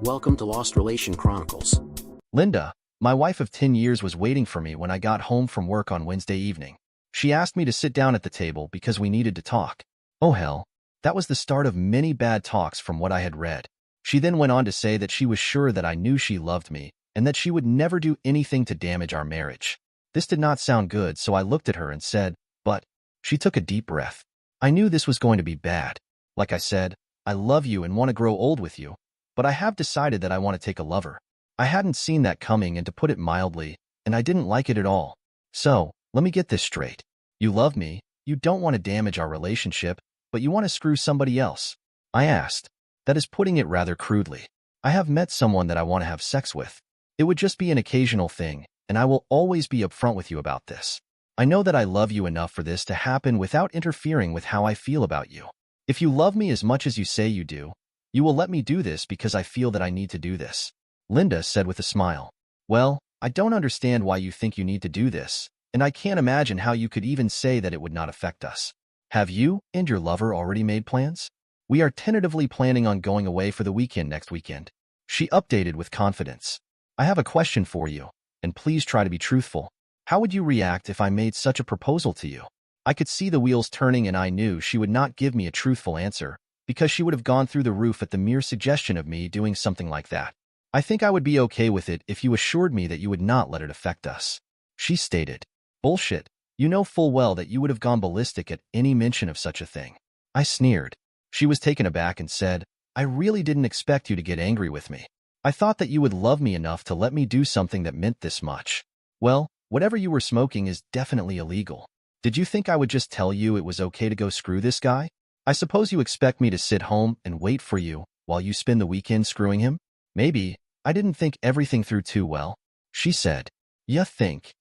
Welcome to Lost Relation Chronicles. Linda, my wife of 10 years, was waiting for me when I got home from work on Wednesday evening. She asked me to sit down at the table because we needed to talk. Oh hell, that was the start of many bad talks from what I had read. She then went on to say that she was sure that I knew she loved me and that she would never do anything to damage our marriage. This did not sound good, so I looked at her and said, "But..." She took a deep breath. I knew this was going to be bad. Like I said, I love you and want to grow old with you, but I have decided that I want to take a lover. I hadn't seen that coming, and to put it mildly, and I didn't like it at all. So, let me get this straight. You love me, you don't want to damage our relationship, but you want to screw somebody else? I asked. That is putting it rather crudely. I have met someone that I want to have sex with. It would just be an occasional thing, and I will always be upfront with you about this. I know that I love you enough for this to happen without interfering with how I feel about you. If you love me as much as you say you do, you will let me do this because I feel that I need to do this. Linda said with a smile. Well, I don't understand why you think you need to do this, and I can't imagine how you could even say that it would not affect us. Have you and your lover already made plans? We are tentatively planning on going away for the weekend next weekend. She updated with confidence. I have a question for you, and please try to be truthful. How would you react if I made such a proposal to you? I could see the wheels turning, and I knew she would not give me a truthful answer, because she would have gone through the roof at the mere suggestion of me doing something like that. I think I would be okay with it if you assured me that you would not let it affect us. She stated. Bullshit. You know full well that you would have gone ballistic at any mention of such a thing. I sneered. She was taken aback and said, I really didn't expect you to get angry with me. I thought that you would love me enough to let me do something that meant this much. Well, whatever you were smoking is definitely illegal. Did you think I would just tell you it was okay to go screw this guy? I suppose you expect me to sit home and wait for you while you spend the weekend screwing him? Maybe. I didn't think everything through too well. She said. You think?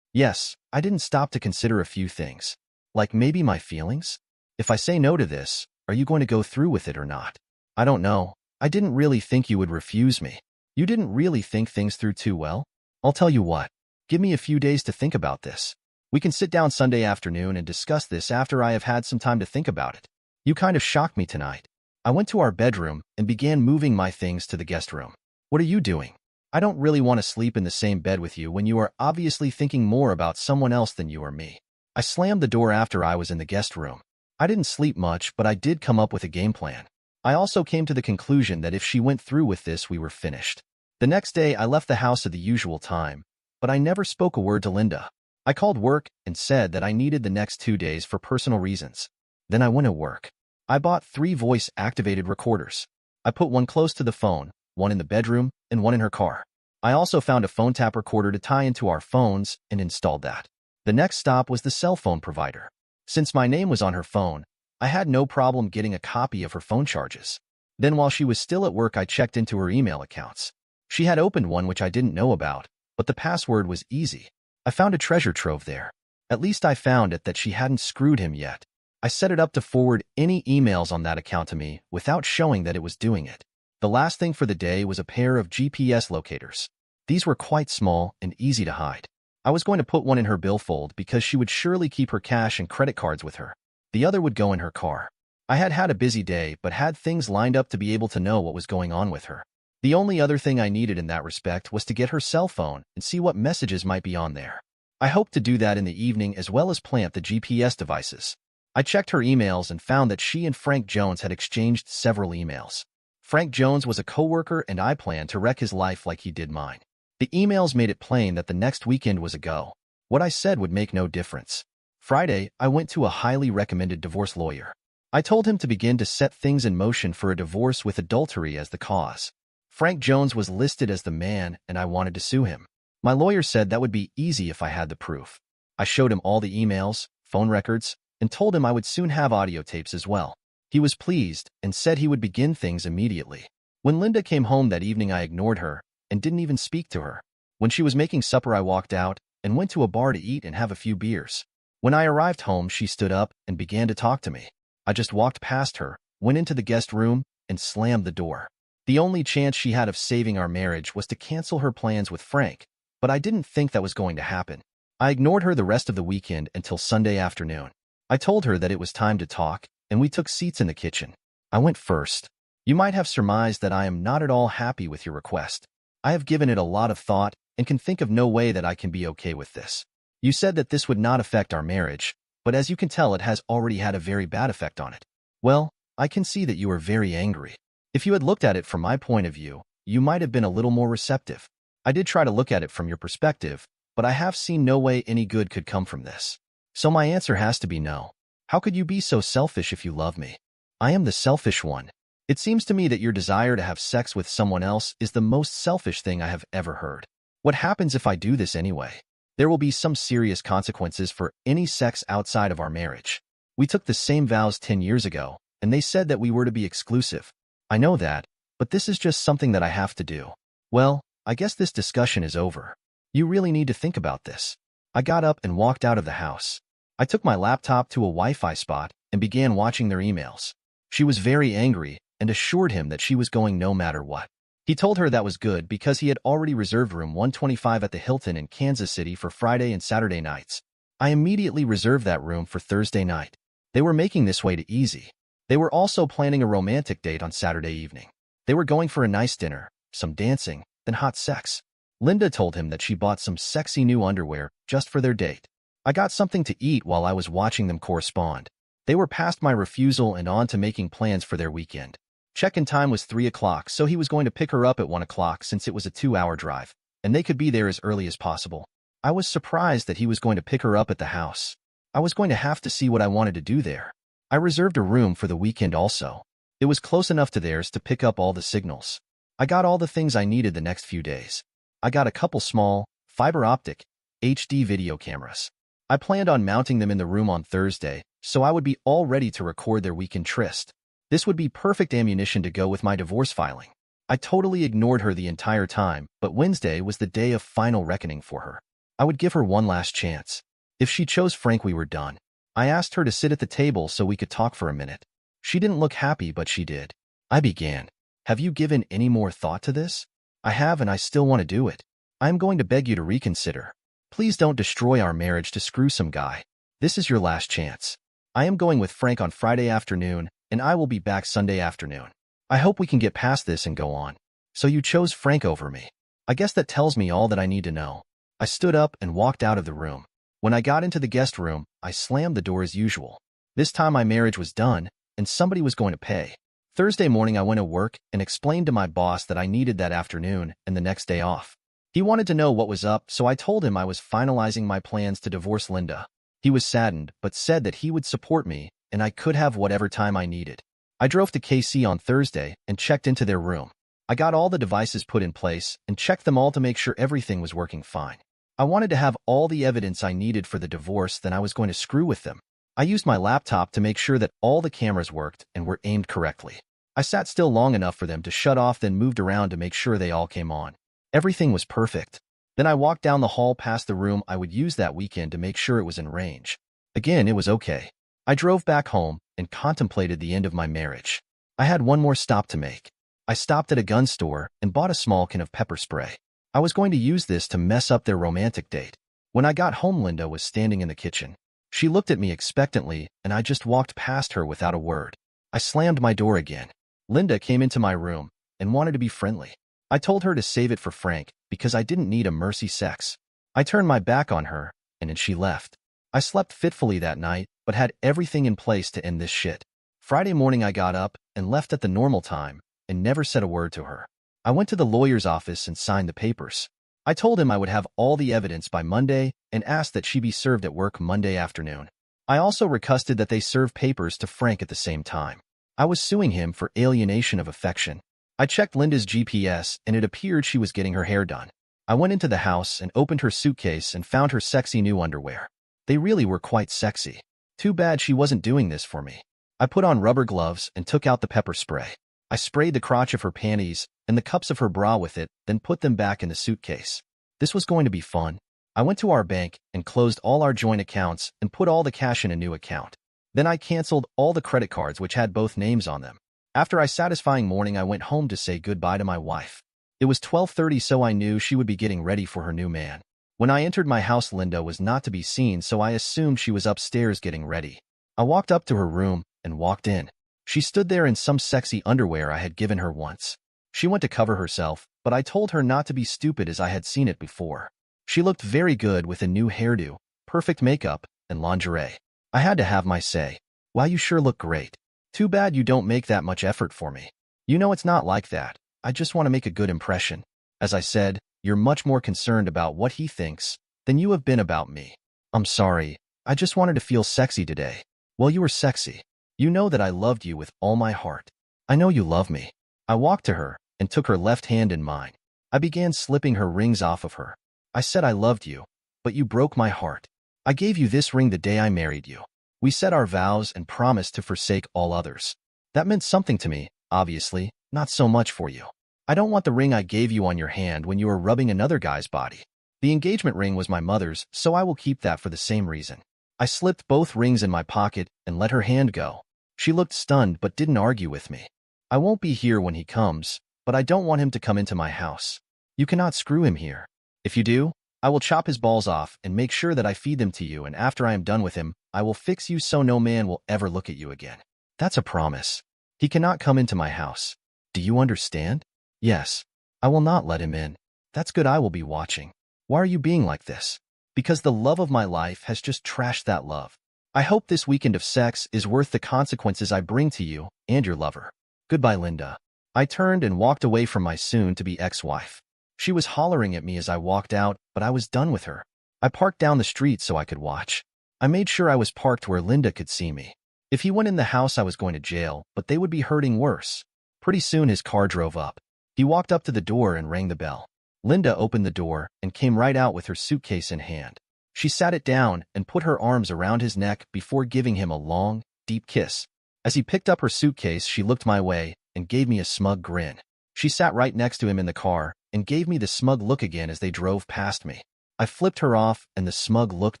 Yes, I didn't stop to consider a few things. Like maybe my feelings? If I say no to this, are you going to go through with it or not? I don't know. I didn't really think you would refuse me. You didn't really think things through too well? I'll tell you what. Give me a few days to think about this. We can sit down Sunday afternoon and discuss this after I have had some time to think about it. You kind of shocked me tonight. I went to our bedroom and began moving my things to the guest room. What are you doing? I don't really want to sleep in the same bed with you when you are obviously thinking more about someone else than you or me. I slammed the door after I was in the guest room. I didn't sleep much, but I did come up with a game plan. I also came to the conclusion that if she went through with this, we were finished. The next day, I left the house at the usual time, but I never spoke a word to Linda. I called work and said that I needed the next 2 days for personal reasons. Then I went to work. I bought 3 voice-activated recorders. I put one close to the phone, one in the bedroom, and one in her car. I also found a phone tap recorder to tie into our phones and installed that. The next stop was the cell phone provider. Since my name was on her phone, I had no problem getting a copy of her phone charges. Then while she was still at work, I checked into her email accounts. She had opened one which I didn't know about, but the password was easy. I found a treasure trove there. At least I found it that she hadn't screwed him yet. I set it up to forward any emails on that account to me without showing that it was doing it. The last thing for the day was a pair of GPS locators. These were quite small and easy to hide. I was going to put one in her billfold because she would surely keep her cash and credit cards with her. The other would go in her car. I had had a busy day but had things lined up to be able to know what was going on with her. The only other thing I needed in that respect was to get her cell phone and see what messages might be on there. I hoped to do that in the evening as well as plant the GPS devices. I checked her emails and found that she and Frank Jones had exchanged several emails. Frank Jones was a coworker and I planned to wreck his life like he did mine. The emails made it plain that the next weekend was a go. What I said would make no difference. Friday, I went to a highly recommended divorce lawyer. I told him to begin to set things in motion for a divorce with adultery as the cause. Frank Jones was listed as the man and I wanted to sue him. My lawyer said that would be easy if I had the proof. I showed him all the emails, phone records, and told him I would soon have audio tapes as well. He was pleased and said he would begin things immediately. When Linda came home that evening, I ignored her and didn't even speak to her. When she was making supper, I walked out and went to a bar to eat and have a few beers. When I arrived home, she stood up and began to talk to me. I just walked past her, went into the guest room, and slammed the door. The only chance she had of saving our marriage was to cancel her plans with Frank, but I didn't think that was going to happen. I ignored her the rest of the weekend until Sunday afternoon. I told her that it was time to talk, and we took seats in the kitchen. I went first. You might have surmised that I am not at all happy with your request. I have given it a lot of thought and can think of no way that I can be okay with this. You said that this would not affect our marriage, but as you can tell, it has already had a very bad effect on it. Well, I can see that you are very angry. If you had looked at it from my point of view, you might have been a little more receptive. I did try to look at it from your perspective, but I have seen no way any good could come from this. So my answer has to be no. How could you be so selfish if you love me? I am the selfish one. It seems to me that your desire to have sex with someone else is the most selfish thing I have ever heard. What happens if I do this anyway? There will be some serious consequences for any sex outside of our marriage. We took the same vows 10 years ago, and they said that we were to be exclusive. I know that, but this is just something that I have to do. Well, I guess this discussion is over. You really need to think about this. I got up and walked out of the house. I took my laptop to a Wi-Fi spot and began watching their emails. She was very angry and assured him that she was going no matter what. He told her that was good because he had already reserved room 125 at the Hilton in Kansas City for Friday and Saturday nights. I immediately reserved that room for Thursday night. They were making this way to easy. They were also planning a romantic date on Saturday evening. They were going for a nice dinner, some dancing, then hot sex. Linda told him that she bought some sexy new underwear just for their date. I got something to eat while I was watching them correspond. They were past my refusal and on to making plans for their weekend. Check-in time was 3 o'clock, so he was going to pick her up at 1 o'clock since it was a 2-hour drive, and they could be there as early as possible. I was surprised that he was going to pick her up at the house. I was going to have to see what I wanted to do there. I reserved a room for the weekend also. It was close enough to theirs to pick up all the signals. I got all the things I needed the next few days. I got a couple small, fiber optic, HD video cameras. I planned on mounting them in the room on Thursday, so I would be all ready to record their weekend tryst. This would be perfect ammunition to go with my divorce filing. I totally ignored her the entire time, but Wednesday was the day of final reckoning for her. I would give her one last chance. If she chose Frank, we were done. I asked her to sit at the table so we could talk for a minute. She didn't look happy, but she did. I began. Have you given any more thought to this? I have, and I still want to do it. I am going to beg you to reconsider. Please don't destroy our marriage to screw some guy. This is your last chance. I am going with Frank on Friday afternoon, and I will be back Sunday afternoon. I hope we can get past this and go on. So you chose Frank over me. I guess that tells me all that I need to know. I stood up and walked out of the room. When I got into the guest room, I slammed the door as usual. This time my marriage was done, and somebody was going to pay. Thursday morning I went to work and explained to my boss that I needed that afternoon and the next day off. He wanted to know what was up, so I told him I was finalizing my plans to divorce Linda. He was saddened, but said that he would support me and I could have whatever time I needed. I drove to KC on Thursday and checked into their room. I got all the devices put in place and checked them all to make sure everything was working fine. I wanted to have all the evidence I needed for the divorce, then I was going to screw with them. I used my laptop to make sure that all the cameras worked and were aimed correctly. I sat still long enough for them to shut off, then moved around to make sure they all came on. Everything was perfect. Then I walked down the hall past the room I would use that weekend to make sure it was in range. Again, it was okay. I drove back home and contemplated the end of my marriage. I had one more stop to make. I stopped at a gun store and bought a small can of pepper spray. I was going to use this to mess up their romantic date. When I got home, Linda was standing in the kitchen. She looked at me expectantly, and I just walked past her without a word. I slammed my door again. Linda came into my room and wanted to be friendly. I told her to save it for Frank because I didn't need a mercy sex. I turned my back on her, and then she left. I slept fitfully that night, but had everything in place to end this shit. Friday morning I got up and left at the normal time and never said a word to her. I went to the lawyer's office and signed the papers. I told him I would have all the evidence by Monday and asked that she be served at work Monday afternoon. I also requested that they serve papers to Frank at the same time. I was suing him for alienation of affection. I checked Linda's GPS and it appeared she was getting her hair done. I went into the house and opened her suitcase and found her sexy new underwear. They really were quite sexy. Too bad she wasn't doing this for me. I put on rubber gloves and took out the pepper spray. I sprayed the crotch of her panties and the cups of her bra with it, then put them back in the suitcase. This was going to be fun. I went to our bank and closed all our joint accounts and put all the cash in a new account. Then I canceled all the credit cards which had both names on them. After a satisfying morning, I went home to say goodbye to my wife. It was 12:30, so I knew she would be getting ready for her new man. When I entered my house, Linda was not to be seen, so I assumed she was upstairs getting ready. I walked up to her room and walked in. She stood there in some sexy underwear I had given her once. She went to cover herself, but I told her not to be stupid as I had seen it before. She looked very good with a new hairdo, perfect makeup, and lingerie. I had to have my say. Wow, you sure look great. Too bad you don't make that much effort for me. You know it's not like that. I just want to make a good impression. As I said, you're much more concerned about what he thinks than you have been about me. I'm sorry. I just wanted to feel sexy today. Well, you were sexy. You know that I loved you with all my heart. I know you love me. I walked to her and took her left hand in mine. I began slipping her rings off of her. I said I loved you, but you broke my heart. I gave you this ring the day I married you. We said our vows and promised to forsake all others. That meant something to me, obviously, not so much for you. I don't want the ring I gave you on your hand when you were rubbing another guy's body. The engagement ring was my mother's, so I will keep that for the same reason. I slipped both rings in my pocket and let her hand go. She looked stunned but didn't argue with me. I won't be here when he comes, but I don't want him to come into my house. You cannot screw him here. If you do, I will chop his balls off and make sure that I feed them to you, and after I am done with him, I will fix you so no man will ever look at you again. That's a promise. He cannot come into my house. Do you understand? Yes. I will not let him in. That's good, I will be watching. Why are you being like this? Because the love of my life has just trashed that love. I hope this weekend of sex is worth the consequences I bring to you and your lover. Goodbye, Linda. I turned and walked away from my soon-to-be ex-wife. She was hollering at me as I walked out, but I was done with her. I parked down the street so I could watch. I made sure I was parked where Linda could see me. If he went in the house, I was going to jail, but they would be hurting worse. Pretty soon his car drove up. He walked up to the door and rang the bell. Linda opened the door and came right out with her suitcase in hand. She sat it down and put her arms around his neck before giving him a long, deep kiss. As he picked up her suitcase, she looked my way and gave me a smug grin. She sat right next to him in the car and gave me the smug look again as they drove past me. I flipped her off and the smug look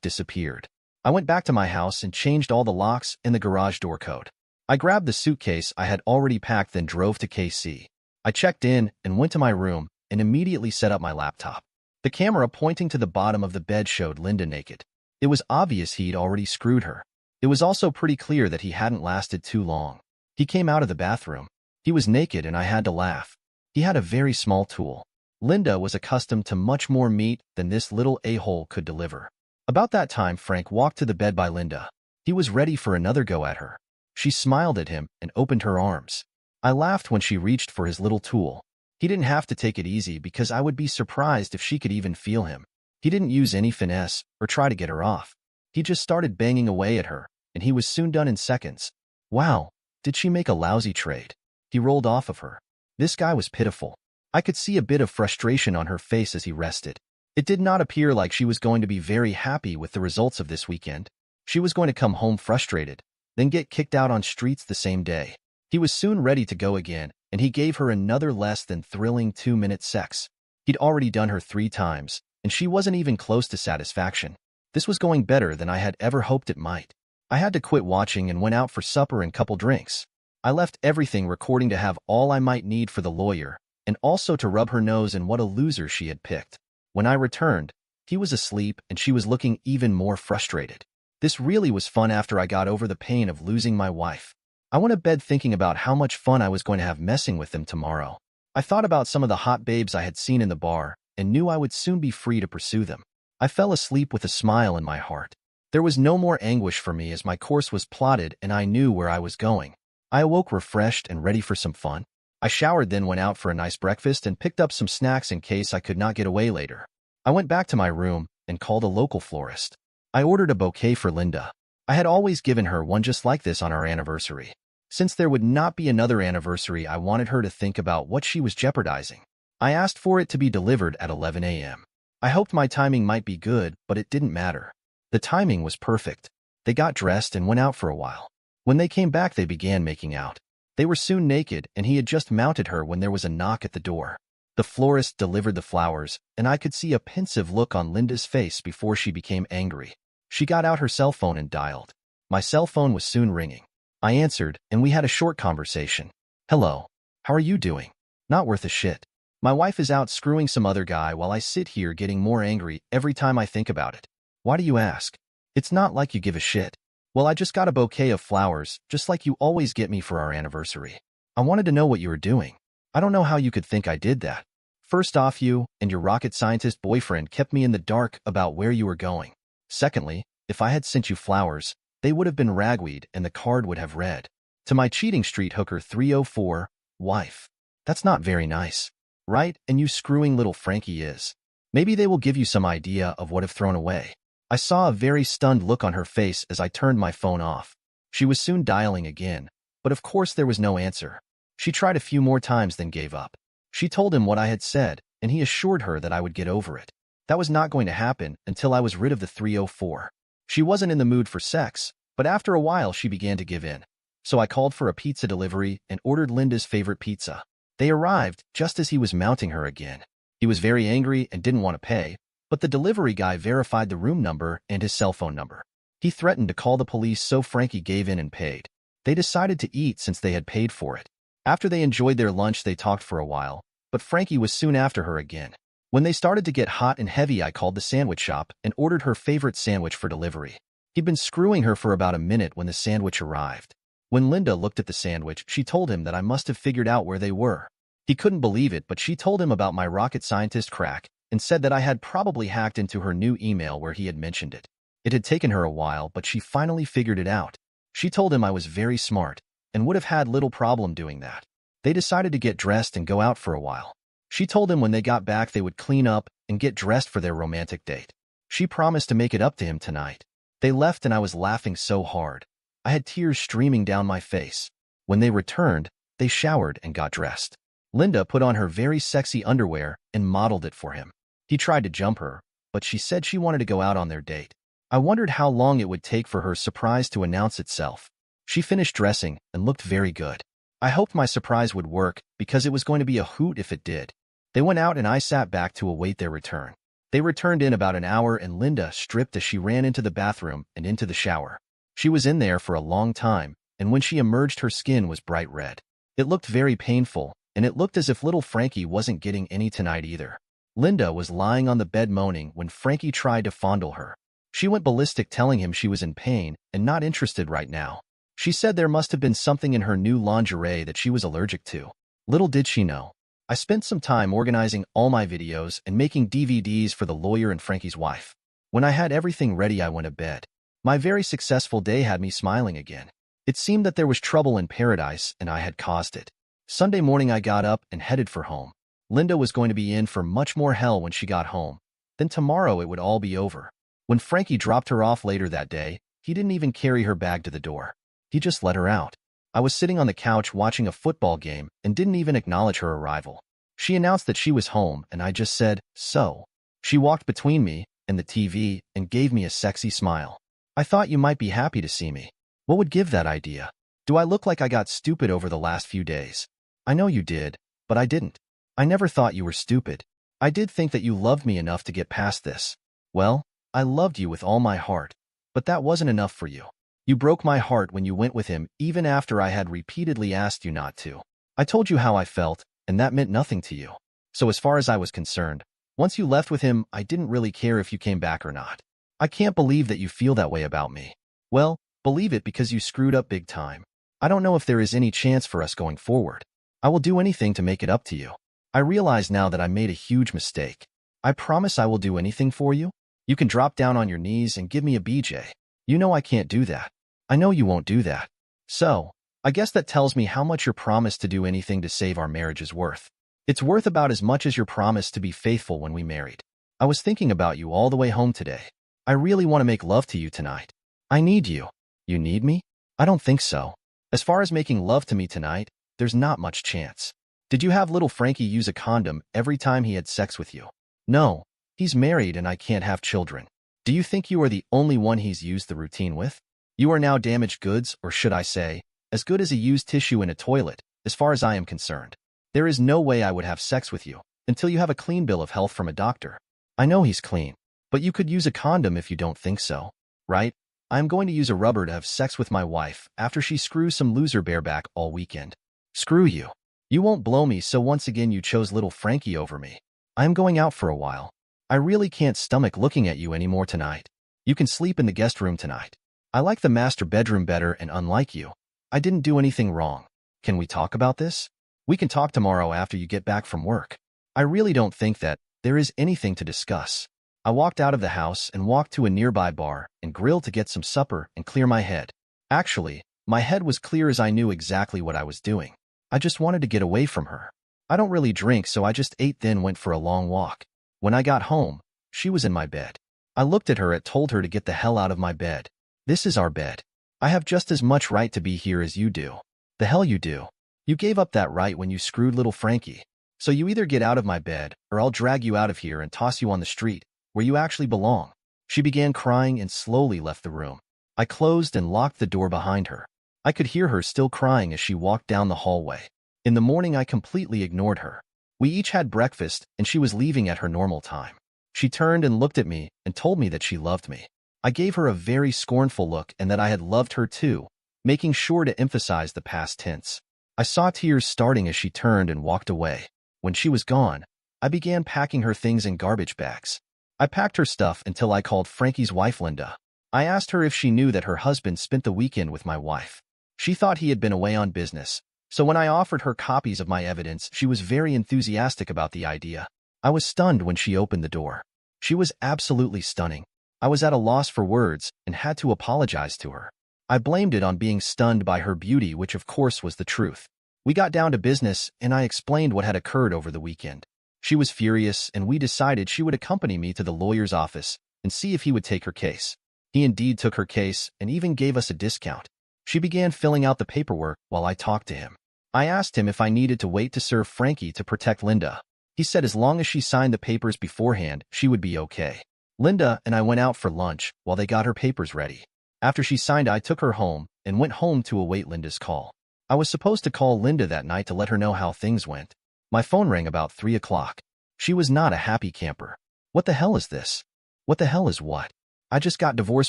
disappeared. I went back to my house and changed all the locks and the garage door code. I grabbed the suitcase I had already packed, then drove to KC. I checked in and went to my room and immediately set up my laptop. The camera pointing to the bottom of the bed showed Linda naked. It was obvious he'd already screwed her. It was also pretty clear that he hadn't lasted too long. He came out of the bathroom. He was naked and I had to laugh. He had a very small tool. Linda was accustomed to much more meat than this little a-hole could deliver. About that time, Frank walked to the bed by Linda. He was ready for another go at her. She smiled at him and opened her arms. I laughed when she reached for his little tool. He didn't have to take it easy because I would be surprised if she could even feel him. He didn't use any finesse or try to get her off. He just started banging away at her, and he was soon done in seconds. Wow, did she make a lousy trade? He rolled off of her. This guy was pitiful. I could see a bit of frustration on her face as he rested. It did not appear like she was going to be very happy with the results of this weekend. She was going to come home frustrated, then get kicked out on streets the same day. He was soon ready to go again, and he gave her another less than thrilling 2-minute sex. He'd already done her 3 times, and she wasn't even close to satisfaction. This was going better than I had ever hoped it might. I had to quit watching and went out for supper and couple drinks. I left everything recording to have all I might need for the lawyer, and also to rub her nose in what a loser she had picked. When I returned, he was asleep and she was looking even more frustrated. This really was fun after I got over the pain of losing my wife. I went to bed thinking about how much fun I was going to have messing with them tomorrow. I thought about some of the hot babes I had seen in the bar and knew I would soon be free to pursue them. I fell asleep with a smile in my heart. There was no more anguish for me as my course was plotted and I knew where I was going. I awoke refreshed and ready for some fun. I showered, then went out for a nice breakfast and picked up some snacks in case I could not get away later. I went back to my room and called a local florist. I ordered a bouquet for Linda. I had always given her one just like this on our anniversary. Since there would not be another anniversary, I wanted her to think about what she was jeopardizing. I asked for it to be delivered at 11 a.m. I hoped my timing might be good, but it didn't matter. The timing was perfect. They got dressed and went out for a while. When they came back, they began making out. They were soon naked, and he had just mounted her when there was a knock at the door. The florist delivered the flowers, and I could see a pensive look on Linda's face before she became angry. She got out her cell phone and dialed. My cell phone was soon ringing. I answered, and we had a short conversation. Hello. How are you doing? Not worth a shit. My wife is out screwing some other guy while I sit here getting more angry every time I think about it. Why do you ask? It's not like you give a shit. Well, I just got a bouquet of flowers, just like you always get me for our anniversary. I wanted to know what you were doing. I don't know how you could think I did that. First off, you and your rocket scientist boyfriend kept me in the dark about where you were going. Secondly, if I had sent you flowers, they would have been ragweed and the card would have read, "To my cheating street hooker 304, wife." That's not very nice, right? And you screwing little Frankie is. Maybe they will give you some idea of what I've thrown away. I saw a very stunned look on her face as I turned my phone off. She was soon dialing again, but of course there was no answer. She tried a few more times then gave up. She told him what I had said, and he assured her that I would get over it. That was not going to happen until I was rid of the 304. She wasn't in the mood for sex, but after a while she began to give in. So I called for a pizza delivery and ordered Linda's favorite pizza. They arrived just as he was mounting her again. He was very angry and didn't want to pay, but the delivery guy verified the room number and his cell phone number. He threatened to call the police, so Frankie gave in and paid. They decided to eat since they had paid for it. After they enjoyed their lunch, they talked for a while, but Frankie was soon after her again. When they started to get hot and heavy, I called the sandwich shop and ordered her favorite sandwich for delivery. He'd been screwing her for about a minute when the sandwich arrived. When Linda looked at the sandwich, she told him that I must have figured out where they were. He couldn't believe it, but she told him about my rocket scientist crack and said that I had probably hacked into her new email where he had mentioned it. It had taken her a while, but she finally figured it out. She told him I was very smart and would have had little problem doing that. They decided to get dressed and go out for a while. She told him when they got back they would clean up and get dressed for their romantic date. She promised to make it up to him tonight. They left and I was laughing so hard. I had tears streaming down my face. When they returned, they showered and got dressed. Linda put on her very sexy underwear and modeled it for him. He tried to jump her, but she said she wanted to go out on their date. I wondered how long it would take for her surprise to announce itself. She finished dressing and looked very good. I hoped my surprise would work because it was going to be a hoot if it did. They went out and I sat back to await their return. They returned in about an hour and Linda stripped as she ran into the bathroom and into the shower. She was in there for a long time, and when she emerged her skin was bright red. It looked very painful, and it looked as if little Frankie wasn't getting any tonight either. Linda was lying on the bed moaning when Frankie tried to fondle her. She went ballistic, telling him she was in pain and not interested right now. She said there must have been something in her new lingerie that she was allergic to. Little did she know. I spent some time organizing all my videos and making DVDs for the lawyer and Frankie's wife. When I had everything ready, I went to bed. My very successful day had me smiling again. It seemed that there was trouble in paradise and I had caused it. Sunday morning I got up and headed for home. Linda was going to be in for much more hell when she got home. Then tomorrow it would all be over. When Frankie dropped her off later that day, he didn't even carry her bag to the door. He just let her out. I was sitting on the couch watching a football game and didn't even acknowledge her arrival. She announced that she was home and I just said, "So." She walked between me and the TV and gave me a sexy smile. "I thought you might be happy to see me." What would give that idea? Do I look like I got stupid over the last few days? I know you did, but I didn't. I never thought you were stupid. I did think that you loved me enough to get past this. Well, I loved you with all my heart, but that wasn't enough for you. You broke my heart when you went with him, even after I had repeatedly asked you not to. I told you how I felt, and that meant nothing to you. So as far as I was concerned, once you left with him, I didn't really care if you came back or not. I can't believe that you feel that way about me. Well, believe it, because you screwed up big time. I don't know if there is any chance for us going forward. I will do anything to make it up to you. I realize now that I made a huge mistake. I promise I will do anything for you. You can drop down on your knees and give me a BJ. You know I can't do that. I know you won't do that. So, I guess that tells me how much your promise to do anything to save our marriage is worth. It's worth about as much as your promise to be faithful when we married. I was thinking about you all the way home today. I really want to make love to you tonight. I need you. You need me? I don't think so. As far as making love to me tonight, there's not much chance. Did you have little Frankie use a condom every time he had sex with you? No. He's married and I can't have children. Do you think you are the only one he's used the routine with? You are now damaged goods, or should I say, as good as a used tissue in a toilet, as far as I am concerned. There is no way I would have sex with you until you have a clean bill of health from a doctor. I know he's clean, but you could use a condom if you don't think so, right? I am going to use a rubber to have sex with my wife after she screws some loser bareback all weekend. Screw you. You won't blow me, so once again you chose little Frankie over me. I am going out for a while. I really can't stomach looking at you anymore tonight. You can sleep in the guest room tonight. I like the master bedroom better, and unlike you, I didn't do anything wrong. Can we talk about this? We can talk tomorrow after you get back from work. I really don't think that there is anything to discuss. I walked out of the house and walked to a nearby bar and grill to get some supper and clear my head. Actually, my head was clear as I knew exactly what I was doing. I just wanted to get away from her. I don't really drink, so I just ate, then went for a long walk. When I got home, she was in my bed. I looked at her and told her to get the hell out of my bed. This is our bed. I have just as much right to be here as you do. The hell you do. You gave up that right when you screwed little Frankie. So you either get out of my bed, or I'll drag you out of here and toss you on the street, where you actually belong. She began crying and slowly left the room. I closed and locked the door behind her. I could hear her still crying as she walked down the hallway. In the morning, I completely ignored her. We each had breakfast, and she was leaving at her normal time. She turned and looked at me and told me that she loved me. I gave her a very scornful look and that I had loved her too, making sure to emphasize the past tense. I saw tears starting as she turned and walked away. When she was gone, I began packing her things in garbage bags. I packed her stuff until I called Frankie's wife, Linda. I asked her if she knew that her husband spent the weekend with my wife. She thought he had been away on business, so when I offered her copies of my evidence, she was very enthusiastic about the idea. I was stunned when she opened the door. She was absolutely stunning. I was at a loss for words and had to apologize to her. I blamed it on being stunned by her beauty, which of course was the truth. We got down to business, and I explained what had occurred over the weekend. She was furious, and we decided she would accompany me to the lawyer's office and see if he would take her case. He indeed took her case and even gave us a discount. She began filling out the paperwork while I talked to him. I asked him if I needed to wait to serve Frankie to protect Linda. He said as long as she signed the papers beforehand, she would be okay. Linda and I went out for lunch while they got her papers ready. After she signed, I took her home and went home to await Linda's call. I was supposed to call Linda that night to let her know how things went. My phone rang about 3 o'clock. She was not a happy camper. What the hell is this? What the hell is what? I just got divorce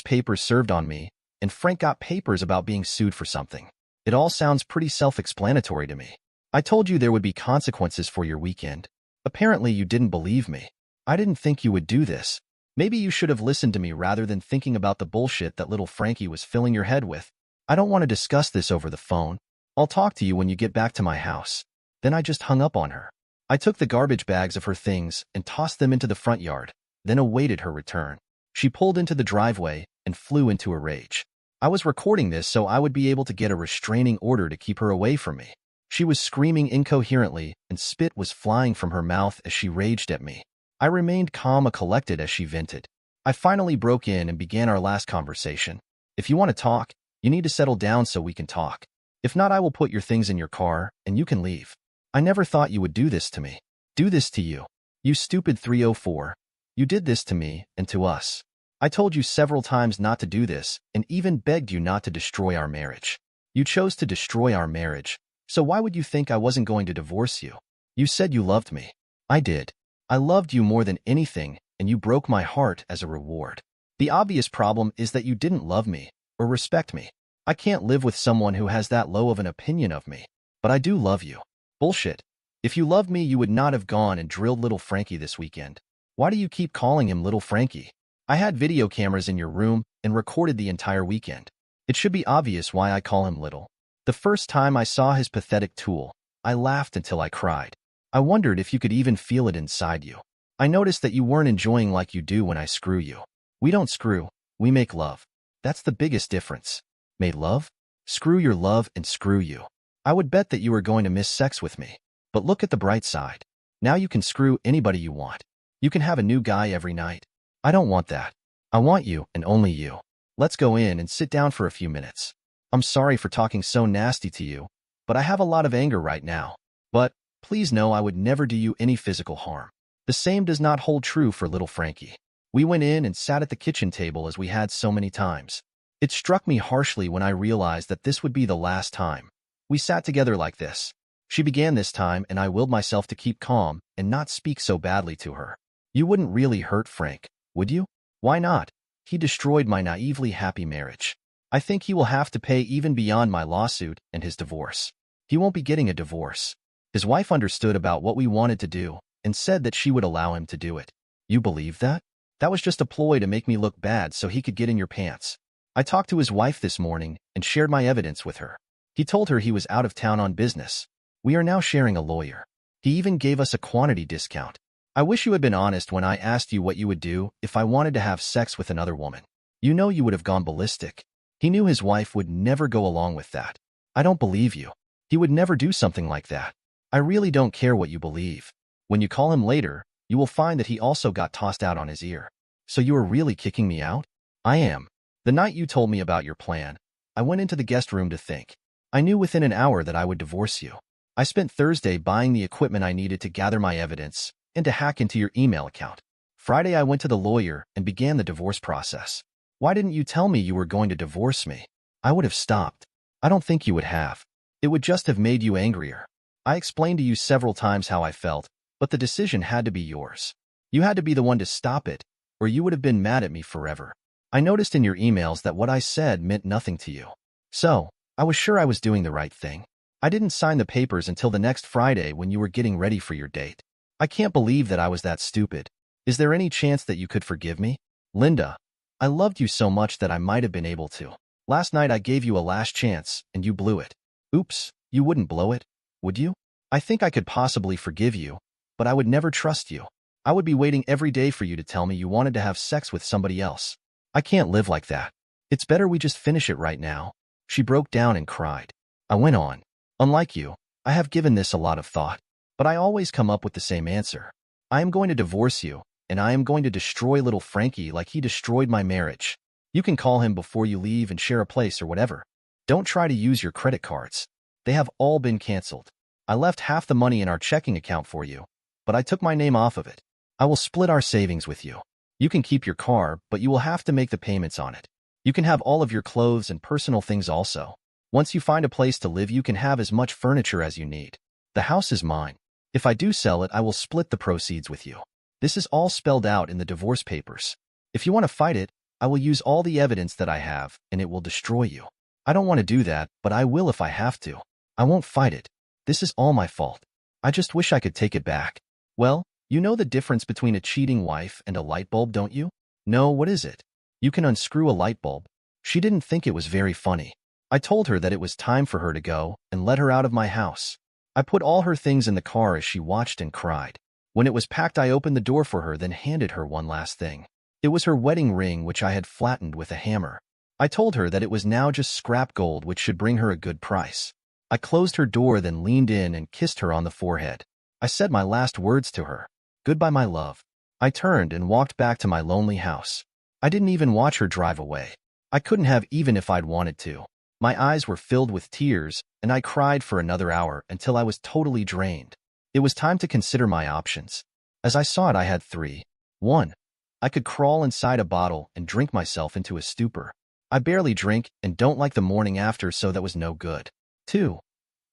papers served on me, and Frank got papers about being sued for something. It all sounds pretty self-explanatory to me. I told you there would be consequences for your weekend. Apparently you didn't believe me. I didn't think you would do this. Maybe you should have listened to me rather than thinking about the bullshit that little Frankie was filling your head with. I don't want to discuss this over the phone. I'll talk to you when you get back to my house. Then I just hung up on her. I took the garbage bags of her things and tossed them into the front yard, then awaited her return. She pulled into the driveway and flew into a rage. I was recording this so I would be able to get a restraining order to keep her away from me. She was screaming incoherently, and spit was flying from her mouth as she raged at me. I remained calm and collected as she vented. I finally broke in and began our last conversation. If you want to talk, you need to settle down so we can talk. If not, I will put your things in your car, and you can leave. I never thought you would do this to me. Do this to you. You stupid 304. You did this to me and to us. I told you several times not to do this, and even begged you not to destroy our marriage. You chose to destroy our marriage, so why would you think I wasn't going to divorce you? You said you loved me. I did. I loved you more than anything, and you broke my heart as a reward. The obvious problem is that you didn't love me or respect me. I can't live with someone who has that low of an opinion of me. But I do love you. Bullshit. If you loved me, you would not have gone and drilled little Frankie this weekend. Why do you keep calling him little Frankie? I had video cameras in your room and recorded the entire weekend. It should be obvious why I call him little. The first time I saw his pathetic tool, I laughed until I cried. I wondered if you could even feel it inside you. I noticed that you weren't enjoying like you do when I screw you. We don't screw, we make love. That's the biggest difference. Made love? Screw your love and screw you. I would bet that you are going to miss sex with me. But look at the bright side. Now you can screw anybody you want. You can have a new guy every night. I don't want that. I want you and only you. Let's go in and sit down for a few minutes. I'm sorry for talking so nasty to you, but I have a lot of anger right now. But please know I would never do you any physical harm. The same does not hold true for little Frankie. We went in and sat at the kitchen table as we had so many times. It struck me harshly when I realized that this would be the last time we sat together like this. She began this time, and I willed myself to keep calm and not speak so badly to her. You wouldn't really hurt Frank, would you? Why not? He destroyed my naively happy marriage. I think he will have to pay even beyond my lawsuit and his divorce. He won't be getting a divorce. His wife understood about what we wanted to do and said that she would allow him to do it. You believe that? That was just a ploy to make me look bad so he could get in your pants. I talked to his wife this morning and shared my evidence with her. He told her he was out of town on business. We are now sharing a lawyer. He even gave us a quantity discount. I wish you had been honest when I asked you what you would do if I wanted to have sex with another woman. You know you would have gone ballistic. He knew his wife would never go along with that. I don't believe you. He would never do something like that. I really don't care what you believe. When you call him later, you will find that he also got tossed out on his ear. So you are really kicking me out? I am. The night you told me about your plan, I went into the guest room to think. I knew within an hour that I would divorce you. I spent Thursday buying the equipment I needed to gather my evidence and to hack into your email account. Friday, I went to the lawyer and began the divorce process. Why didn't you tell me you were going to divorce me? I would have stopped. I don't think you would have. It would just have made you angrier. I explained to you several times how I felt, but the decision had to be yours. You had to be the one to stop it, or you would have been mad at me forever. I noticed in your emails that what I said meant nothing to you. So, I was sure I was doing the right thing. I didn't sign the papers until the next Friday when you were getting ready for your date. I can't believe that I was that stupid. Is there any chance that you could forgive me? Linda, I loved you so much that I might have been able to. Last night I gave you a last chance, and you blew it. Oops, you wouldn't blow it, would you? I think I could possibly forgive you, but I would never trust you. I would be waiting every day for you to tell me you wanted to have sex with somebody else. I can't live like that. It's better we just finish it right now. She broke down and cried. I went on. Unlike you, I have given this a lot of thought, but I always come up with the same answer. I am going to divorce you, and I am going to destroy little Frankie like he destroyed my marriage. You can call him before you leave and share a place or whatever. Don't try to use your credit cards. They have all been canceled. I left half the money in our checking account for you, but I took my name off of it. I will split our savings with you. You can keep your car, but you will have to make the payments on it. You can have all of your clothes and personal things also. Once you find a place to live, you can have as much furniture as you need. The house is mine. If I do sell it, I will split the proceeds with you. This is all spelled out in the divorce papers. If you want to fight it, I will use all the evidence that I have, and it will destroy you. I don't want to do that, but I will if I have to. I won't fight it. This is all my fault. I just wish I could take it back. Well, you know the difference between a cheating wife and a light bulb, don't you? No, what is it? You can unscrew a light bulb. She didn't think it was very funny. I told her that it was time for her to go and let her out of my house. I put all her things in the car as she watched and cried. When it was packed, I opened the door for her, then handed her one last thing. It was her wedding ring, which I had flattened with a hammer. I told her that it was now just scrap gold, which should bring her a good price. I closed her door, then leaned in and kissed her on the forehead. I said my last words to her. Goodbye, my love. I turned and walked back to my lonely house. I didn't even watch her drive away. I couldn't have even if I'd wanted to. My eyes were filled with tears, and I cried for another hour until I was totally drained. It was time to consider my options. As I saw it, I had three. 1. I could crawl inside a bottle and drink myself into a stupor. I barely drink and don't like the morning after, so that was no good. 2.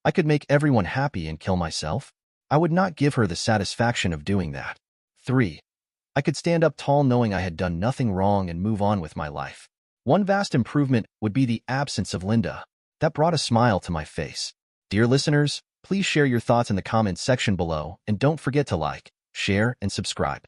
I could make everyone happy and kill myself. I would not give her the satisfaction of doing that. 3. I could stand up tall knowing I had done nothing wrong and move on with my life. One vast improvement would be the absence of Linda. That brought a smile to my face. Dear listeners, please share your thoughts in the comments section below, and don't forget to like, share, and subscribe.